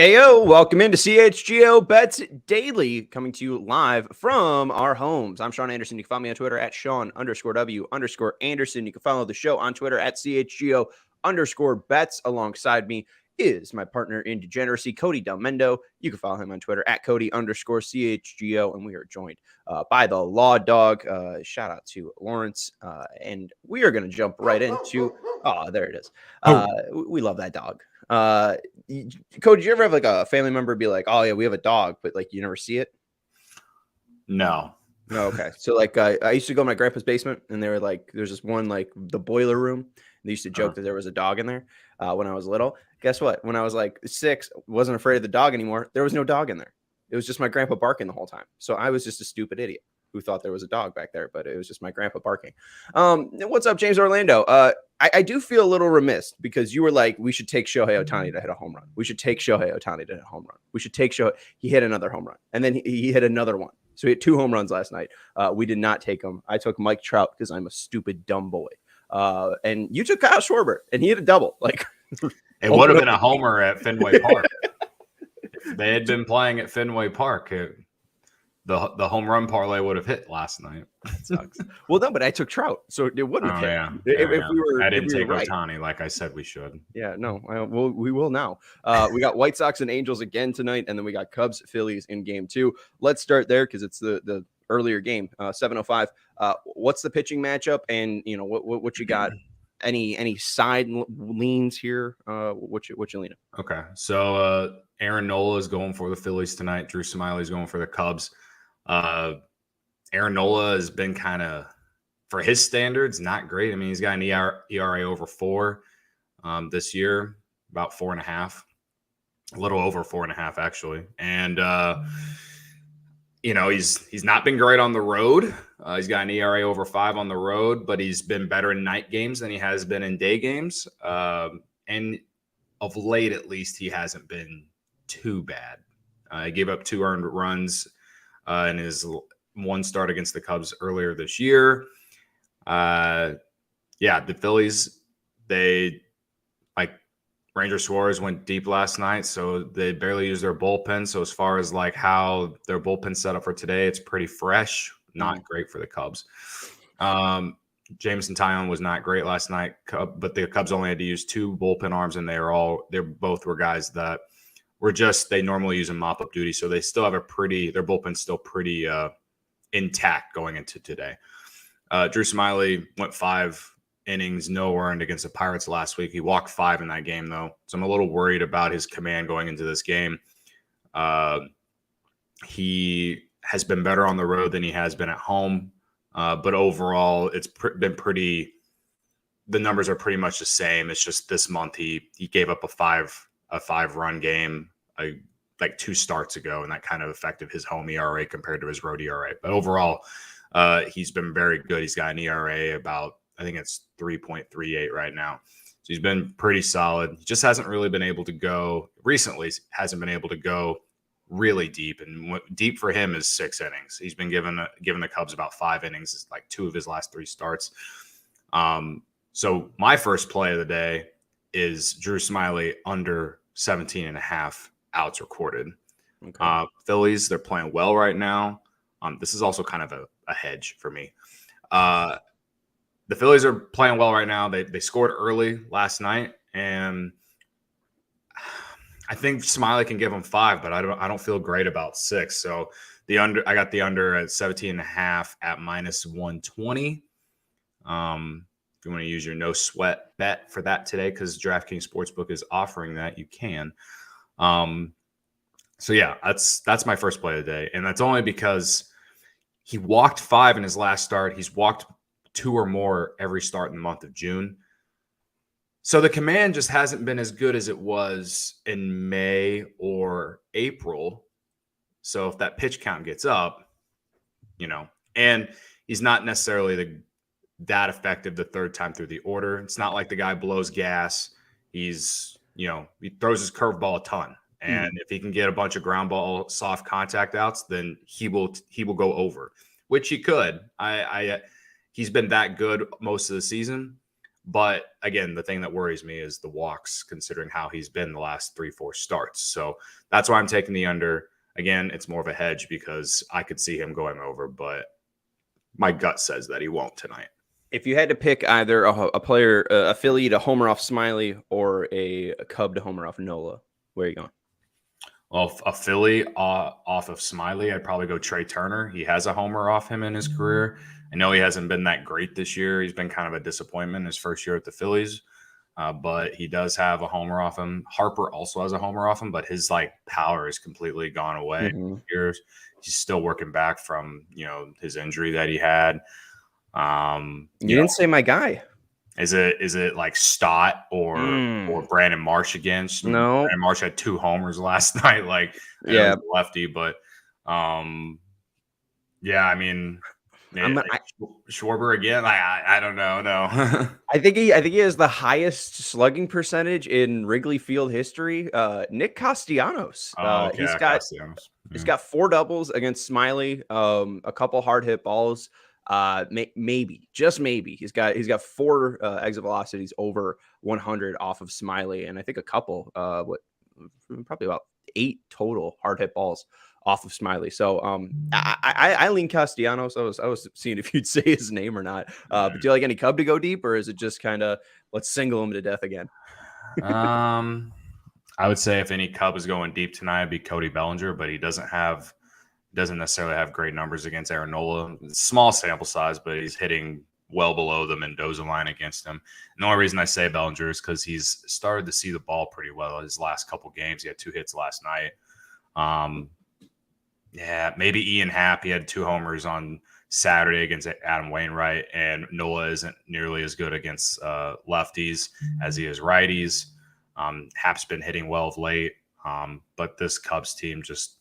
Ayo, welcome into CHGO Bets Daily, coming to you live from our homes. I'm Sean Anderson. You can follow me on Twitter at Sean_W_Anderson. You can follow the show on Twitter at CHGO_Bets. Alongside me is my partner in degeneracy, Cody Delmendo. You can follow him on Twitter at Cody_CHGO. And we are joined by the Law Dog. Shout out to Lawrence. And we are going to jump right into, there it is. We love that dog. Cody, did you ever have like a family member be like, oh yeah, we have a dog, but like you never see it? No. Okay. So like I used to go to my grandpa's basement and they were like, there's this one, like the boiler room. They used to joke that there was a dog in there when I was little. Guess what? When I was like 6, wasn't afraid of the dog anymore. There was no dog in there. It was just my grandpa barking the whole time. So I was just a stupid idiot who thought there was a dog back there, but it was just my grandpa barking. What's up, James Orlando? I do feel a little remiss because you were like, we should take Shohei Ohtani to hit a home run. We should take Shohei Ohtani to hit a home run. We should take Shohei. He hit another home run. And then he hit another one. So he had 2 home runs last night. We did not take him. I took Mike Trout because I'm a stupid, dumb boy. And you took Kyle Schwarber, and he hit a double. Like it would have been a homer at Fenway Park. If they had been playing at Fenway Park, the home run parlay would have hit last night. Sucks. Well, no, but I took Trout, so it wouldn't have hit. Yeah. I didn't take Ohtani like I said we should. Yeah, no, we will now. We got White Sox and Angels again tonight, and then we got Cubs, Phillies in game 2. Let's start there because it's the earlier game, 7:05. What's the pitching matchup, and you know what you got? Any side leans here? What you leaning? Okay, so Aaron Nola is going for the Phillies tonight. Drew Smyly is going for the Cubs. Aaron Nola has been kind of, for his standards, not great. I mean, he's got an ERA over 4 this year, about 4.5, a little over 4.5 actually. And he's not been great on the road. He's got an ERA over 5 on the road, but he's been better in night games than he has been in day games. And of late, at least, he hasn't been too bad. He gave up 2 earned runs in his one start against the Cubs earlier this year. The Phillies, they like Ranger Suarez went deep last night, so they barely used their bullpen. So as far as like how their bullpen set up for today, it's pretty fresh. Not great for the Cubs. Jameson Taillon was not great last night, but the Cubs only had to use 2 bullpen arms, and they both were guys that were they normally use in mop-up duty, so they still have their bullpen's still pretty intact going into today. Drew Smyly went 5 innings, no earned against the Pirates last week. He walked 5 in that game, though, so I'm a little worried about his command going into this game. He has been better on the road than he has been at home, but overall, it's been pretty. The numbers are pretty much the same. It's just this month he gave up a 5-run game like 2 starts ago, and that kind of affected his home ERA compared to his road ERA. But overall, he's been very good. He's got an ERA about, I think it's 3.38 right now. So he's been pretty solid. He just hasn't really been able to go recently. Hasn't been able to go really deep, and deep for him is 6 innings. He's been given the Cubs about 5 innings, like 2 of his last 3 starts. So my first play of the day is Drew Smyly under 17.5 outs recorded. Okay. Phillies, they're playing well right now. This is also kind of a hedge for me. The Phillies are playing well right now. They scored early last night, and I think Smyly can give them 5, but I don't feel great about 6. So I got the under at 17.5 at -120. If you want to use your no sweat bet for that today, because DraftKings Sportsbook is offering that, you can. So yeah, that's my first play of the day, and that's only because he walked 5 in his last start. He's walked 2 or more every start in the month of June. So the command just hasn't been as good as it was in May or April. So if that pitch count gets up, and he's not necessarily that effective the third time through the order. It's not like the guy blows gas. He throws his curveball a ton. And if he can get a bunch of ground ball soft contact outs, then he will go over, which he could. He's been that good most of the season. But again, the thing that worries me is the walks, considering how he's been the last 3-4 starts. So that's why I'm taking the under. Again, it's more of a hedge because I could see him going over, but my gut says that he won't tonight. If you had to pick either a player, a Philly to homer off Smiley or a Cub to homer off Nola, where are you going? Well, a Philly off of Smiley, I'd probably go Trey Turner. He has a homer off him in his career. I know he hasn't been that great this year. He's been kind of a disappointment his first year at the Phillies, but he does have a homer off him. Harper also has a homer off him, but his power has completely gone away. Years. He's still working back from his injury that he had. You didn't say my guy. Is it like Stott or Brandon Marsh again? No, Brandon Marsh had 2 homers last night. Yeah, lefty, but yeah, I mean, Schwarber again. I don't know. No, I think he has the highest slugging percentage in Wrigley Field history. Nick Castellanos. Castellanos. He's got 4 doubles against Smiley. A couple hard hit balls. Maybe, just maybe, he's got 4 exit velocities over 100 off of Smiley, and I think a couple, probably about 8 total hard hit balls off of Smiley. So I lean Castellanos. I was seeing if you'd say his name or not. But do you like any Cub to go deep, or is it just kind of let's single him to death again? I would say if any Cub is going deep tonight, it'd be Cody Bellinger, but he doesn't necessarily have great numbers against Aaron Nola. Small sample size, but he's hitting well below the Mendoza line against him. And the only reason I say Bellinger is because he's started to see the ball pretty well his last couple games. He had 2 hits last night. Maybe Ian Happ. He had 2 homers on Saturday against Adam Wainwright, and Nola isn't nearly as good against lefties as he is righties. Happ's been hitting well of late, but this Cubs team just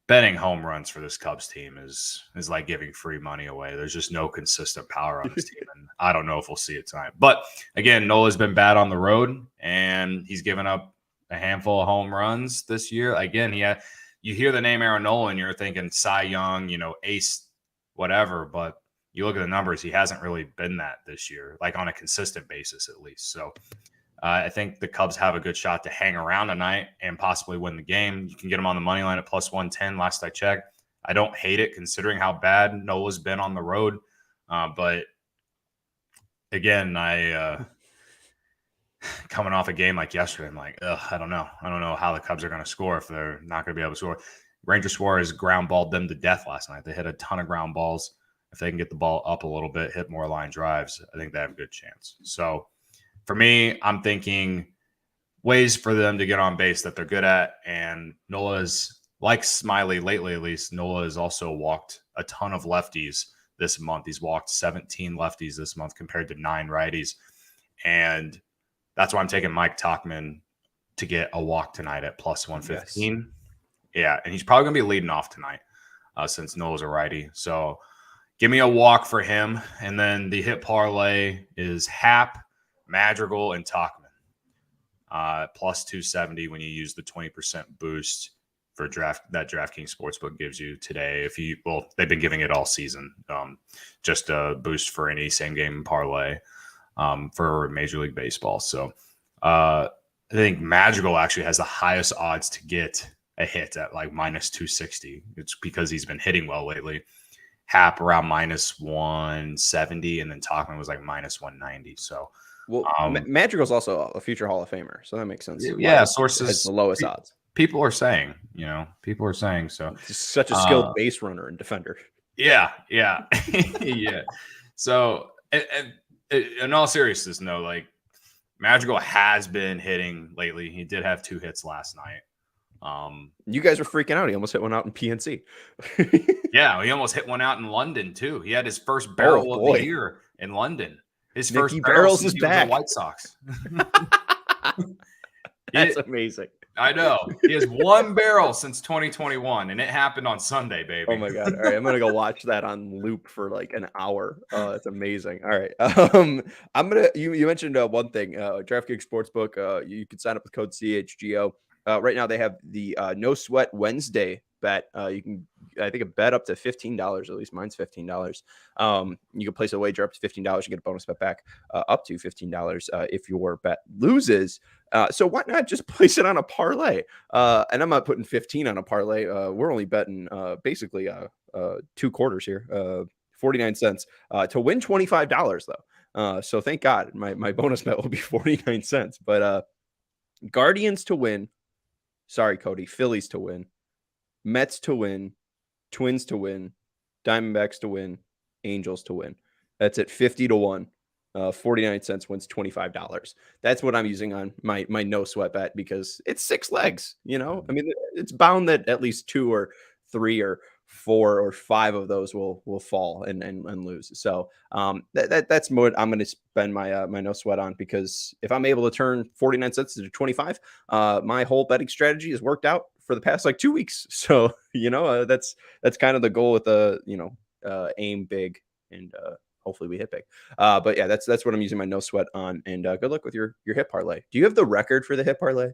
betting home runs for this Cubs team is like giving free money away. There's just no consistent power on this team, and I don't know if we'll see it tonight. But again, Nola's been bad on the road, and he's given up a handful of home runs this year. Again, you hear the name Aaron Nola, and you're thinking Cy Young, ace, whatever. But you look at the numbers, he hasn't really been that this year, like on a consistent basis at least. So I think the Cubs have a good shot to hang around tonight and possibly win the game. You can get them on the money line at plus 110 last I checked. I don't hate it considering how bad Nola's been on the road. But again, coming off a game like yesterday, I'm like, I don't know. I don't know how the Cubs are going to score if they're not going to be able to score. Ranger Suarez ground balled them to death last night. They hit a ton of ground balls. If they can get the ball up a little bit, hit more line drives, I think they have a good chance. So for me, I'm thinking ways for them to get on base that they're good at. And Nola's, like Smiley lately at least, Nola has also walked a ton of lefties this month. He's walked 17 lefties this month compared to 9 righties. And that's why I'm taking Mike Tauchman to get a walk tonight at plus 115. Yes. Yeah, and he's probably going to be leading off tonight since Nola's a righty. So give me a walk for him. And then the hit parlay is Happ, Madrigal, and Tauchman. Plus 270 when you use the 20% boost for that DraftKings Sportsbook gives you today. They've been giving it all season. Just a boost for any same game parlay for Major League Baseball. So I think Madrigal actually has the highest odds to get a hit at like minus 260. It's because he's been hitting well lately. Happ around minus 170, and then Tauchman was like minus 190. So, Madrigal's also a future Hall of Famer, so that makes sense. Yeah, sources has the lowest odds. People are saying, so he's such a skilled base runner and defender. Yeah. Yeah. So, in all seriousness, no, like Madrigal has been hitting lately. He did have 2 hits last night. You guys were freaking out. He almost hit one out in PNC. Yeah, he almost hit one out in London too. He had his first barrel of the year in London. His Nicky first barrel is back. The White Sox. That's amazing. I know. He has 1 barrel since 2021, and it happened on Sunday, baby. Oh my God. All right. I'm going to go watch that on loop for like an hour. It's amazing. All right. You mentioned one thing, DraftKings Sportsbook. You can sign up with code CHGO. Right now they have the No Sweat Wednesday bet. You can, I think, a bet up to $15. At least mine's $15. You can place a wager up to $15. You get a bonus bet back up to $15 if your bet loses. So why not just place it on a parlay? And I'm not putting 15 on a parlay. We're only betting basically 2 quarters here, 49 cents to win $25 though. So thank God my bonus bet will be 49 cents. But Guardians to win. Sorry, Cody. Phillies to win. Mets to win. Twins to win. Diamondbacks to win. Angels to win. That's at 50 to 1. 49 cents wins $25. That's what I'm using on my no sweat bet because it's 6 legs. You know, I mean, it's bound that at least 2 or 3 or 4 or 5 of those will fall and lose. So that's what I'm going to spend my no sweat on, because if I'm able to turn 49 cents to 25, my whole betting strategy has worked out for the past like 2 weeks. So, you know, that's kind of the goal with the, you know, aim big and hopefully we hit big. But yeah, that's what I'm using my no sweat on. And good luck with your hit parlay. Do you have the record for the hit parlay?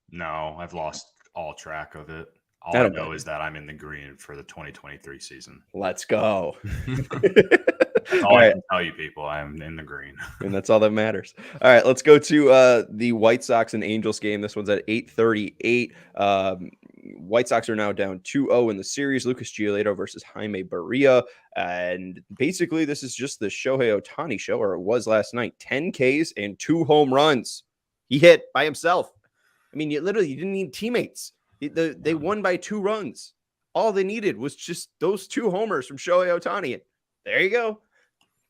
No, I've lost all track of it. All I know is that I'm in the green for the 2023 season. Let's go. That's all I can tell you people. I'm in the green. And that's all that matters. All right, let's go to the White Sox and Angels game. This one's at 8:38. White Sox are now down 2-0 in the series. Lucas Giolito versus Jaime Barria. And basically, this is just the Shohei Ohtani show, or it was last night. 10 Ks and 2 home runs. He hit by himself. I mean, you didn't need teammates. They won by 2 runs. All they needed was just those 2 homers from Shohei Ohtani. There you go.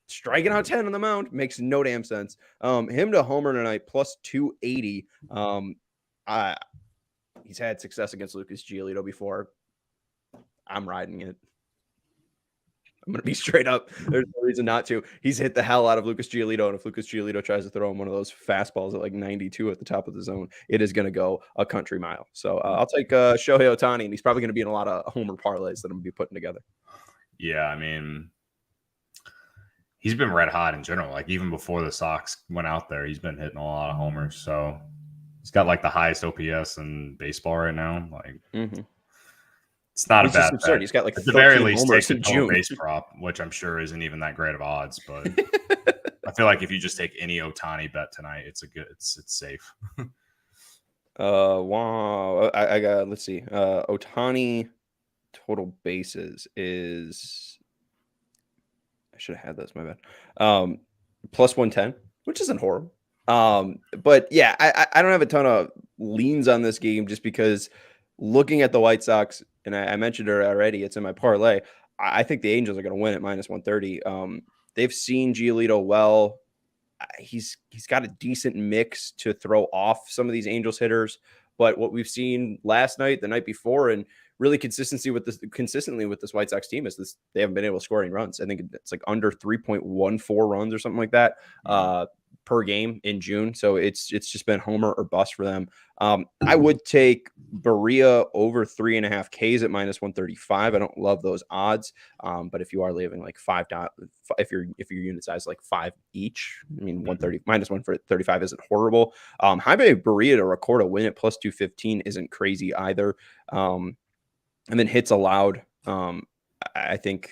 Striking out 10 on the mound makes no damn sense. Him to homer tonight plus 280. He's had success against Lucas Giolito before. I'm riding it. I'm going to be straight up. There's no reason not to. He's hit the hell out of Lucas Giolito, and if Lucas Giolito tries to throw him one of those fastballs at like 92 at the top of the zone, it is going to go a country mile. So I'll take Shohei Ohtani, and he's probably going to be in a lot of homer parlays that I'm going to be putting together. Yeah, I mean, he's been red hot in general. Like even before the Sox went out there, he's been hitting a lot of homers. So he's got like the highest OPS in baseball right now. Like it's not a bad bet. He's got like at the very least homers take in the June. base prop, which I'm sure isn't even that great of odds. But I feel like if you just take any Ohtani bet tonight, it's safe. Wow. I got, let's see. Ohtani total bases is, I should have had this, my bad. Plus 110, which isn't horrible. But yeah, I don't have a ton of leans on this game just because looking at the White Sox, and I mentioned it already, it's in my parlay. I think the Angels are going to win at minus 130. They've seen Giolito well. He's got a decent mix to throw off some of these Angels hitters, but what we've seen last night, the night before, and really consistently with this White Sox team is this: they haven't been able to score any runs. I think it's like under 3.14 runs or something like that per game in June. So it's just been homer or bust for them. I would take Barria over 3.5 Ks at minus 135. I don't love those odds, but if you are leaving like if your unit size is like 5 each, I mean 130 minus 135 isn't horrible. Jaime Barria to record a win at plus 215 isn't crazy either. And then hits allowed. I think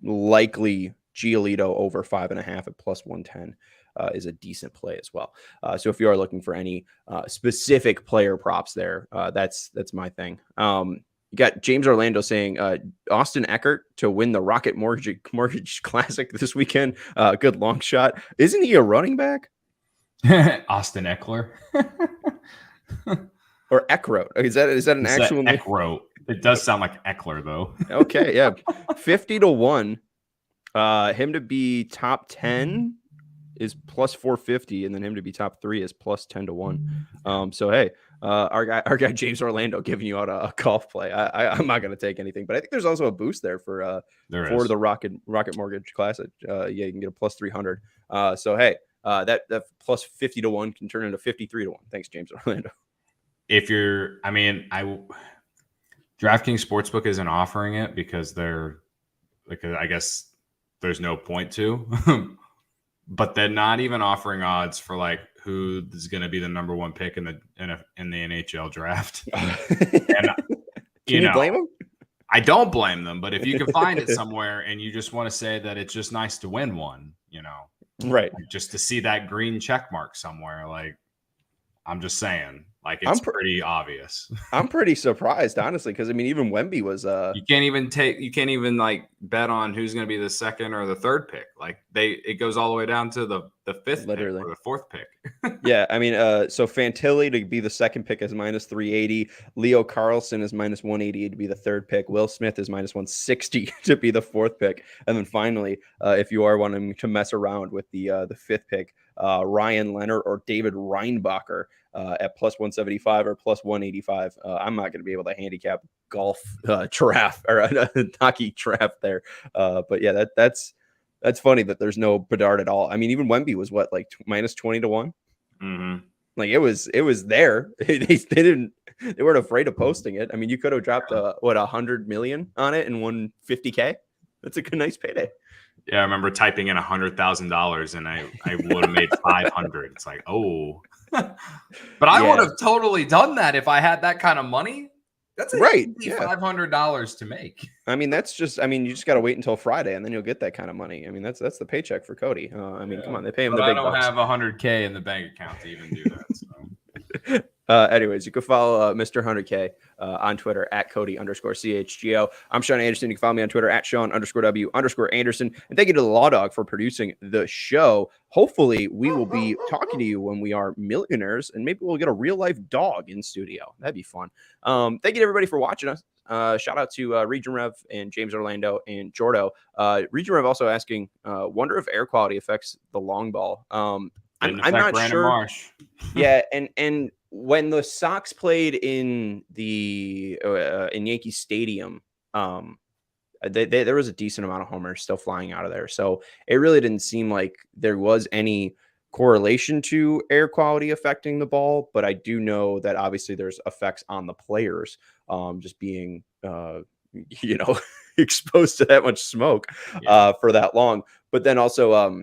likely Giolito over 5.5 at plus 110. Is a decent play as well. So if you are looking for any specific player props there, that's my thing. You got James Orlando saying Austin Eckert to win the Rocket Mortgage Classic this weekend. Good long shot. Isn't he a running back? Austin Eckler. Or Eckroat. Is that an actual name? Eckroat. It does sound like Eckler though. Okay, yeah. 50 to 1. Him to be top 10 is plus 450, and then him to be top 3 is plus 10 to 1. So hey, our guy James Orlando giving you out a golf play. I'm not going to take anything, but I think there's also a boost there for the Rocket Mortgage Classic. Yeah, you can get a plus 300. So hey, that plus 50 to 1 can turn into 53 to 1. Thanks, James Orlando. If you're, I mean, DraftKings Sportsbook isn't offering it because they're like, I guess there's no point to. But they're not even offering odds for like who is going to be the number 1 pick in the NHL draft. And Can you blame them? I don't blame them, but if you can find it somewhere and you just want to say that it's just nice to win one, right? Like just to see that green check mark somewhere, like I'm just saying, like it's pretty obvious. I'm pretty surprised, honestly, because I mean, even Wemby was. You can't even like bet on who's going to be the second or the third pick. Like it goes all the way down to the fifth pick or the fourth pick. Yeah, I mean, so Fantilli to be the second pick is -380. Leo Carlson is -180 to be the third pick. Will Smith is -160 to be the fourth pick. And then finally, if you are wanting to mess around with the fifth pick, Ryan Leonard or David Reinbacher at +175 or +185. I'm not going to be able to handicap golf draft or hockey draft there. But yeah, that's funny that there's no Bedard at all. I mean, even Wemby was what, like -20 to 1. Mm-hmm. Like it was there. They weren't afraid of posting it. I mean, you could have dropped 100 million on it and won 50K. That's a good, nice payday. Yeah, I remember typing in $100,000 and I would have made 500. It's like, oh, but I would have totally done that if I had that kind of money. That's right. $500 to make. I mean, you just got to wait until Friday and then you'll get that kind of money. I mean, that's the paycheck for Cody. I mean, come on, they pay him the big bucks. I don't have $100K in the bank account to even do that. So. Anyways, you can follow Mr. 100K on Twitter at Cody_CHGO. I'm Sean Anderson. You can follow me on Twitter at Sean_W_Anderson. And thank you to the Law Dog for producing the show. Hopefully, we will be talking to you when we are millionaires, and maybe we'll get a real life dog in studio. That'd be fun. Thank you to everybody for watching us. Shout out to Region Rev and James Orlando and Jordo. Region Rev also asking, wonder if air quality affects the long ball. I'm not Brandon sure. Marsh. Yeah, and when the Sox played in the in Yankee Stadium, there was a decent amount of homers still flying out of there. So it really didn't seem like there was any correlation to air quality affecting the ball. But I do know that obviously there's effects on the players, just being exposed to that much smoke for that long. But then also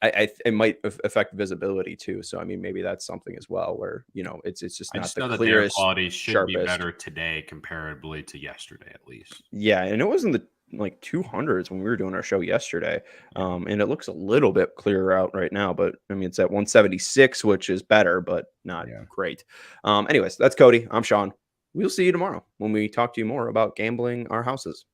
it might affect visibility too. So I mean, maybe that's something as well, where it's just not the clearest. The air quality should sharpest. Be better today comparably to yesterday, at least. Yeah, and it wasn't the 200s when we were doing our show yesterday, and it looks a little bit clearer out right now. But I mean, it's at 176, which is better, but not great. Anyways, that's Cody. I'm Sean. We'll see you tomorrow when we talk to you more about gambling our houses.